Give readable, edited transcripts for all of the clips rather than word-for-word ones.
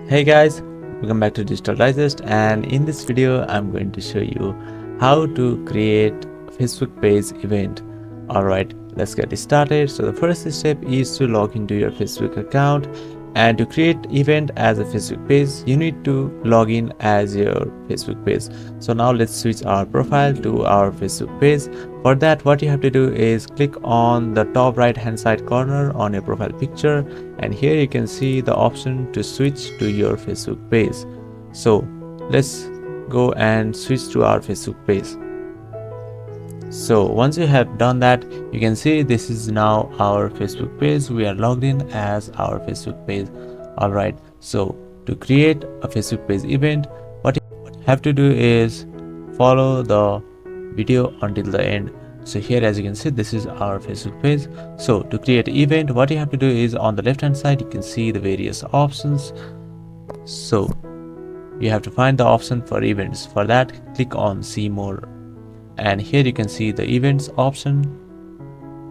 Hey guys, welcome back to Digital Digest, and in this video I'm going to show you how to create a Facebook page event. Alright, let's get started. So the first step is to log into your Facebook account, and to create event as a Facebook page you need to log in as your Facebook page. So now let's switch our profile to our Facebook page. For that, what you have to do is click on the top right hand side corner on your profile picture, and here you can see the option to switch to your Facebook page. So let's go and switch to our Facebook page. So once you have done that, you can see this is now our Facebook page. We are logged in as our Facebook page. Alright, so to create a Facebook page event, what you have to do is follow the video until the end. So here, as you can see, this is our Facebook page. So to create an event, what you have to do is on the left hand side you can see the various options. So you have to find the option for events. For that, click on see more, and here you can see the events option.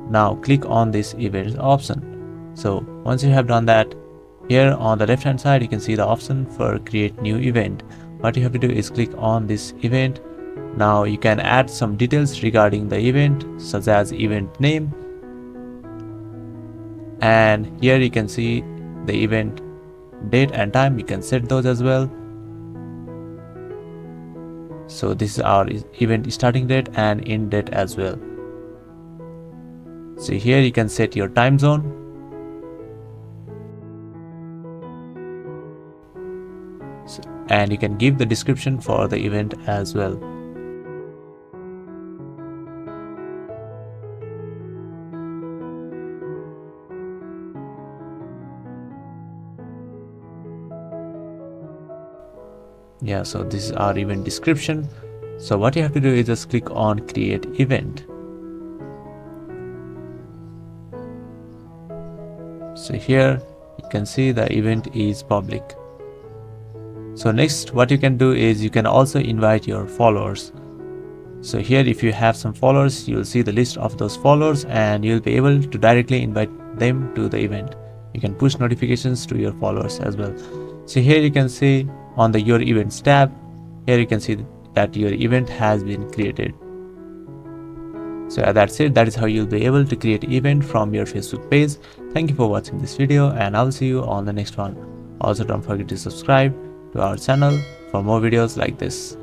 Now click on this events option. So once you have done that, here on the left hand side you can see the option for create new event. What you have to do is click on this event. Now you can add some details regarding the event, such as event name, and here you can see the event date and time. You can set those as well. So this is our event starting date and end date as well. So here you can set your time zone, and you can give the description for the event as well. Yeah, so this is our event description. So what you have to do is just click on create event. So here you can see the event is public. So next, what you can do is you can also invite your followers. So here, if you have some followers, you'll see the list of those followers and you'll be able to directly invite them to the event. You can push notifications to your followers as well. So here you can see on the your events tab, here you can see that your event has been created. So that's it. That is how you'll be able to create event from your Facebook page. Thank you for watching this video, and I'll see you on the next one. Also, don't forget to subscribe to our channel for more videos like this.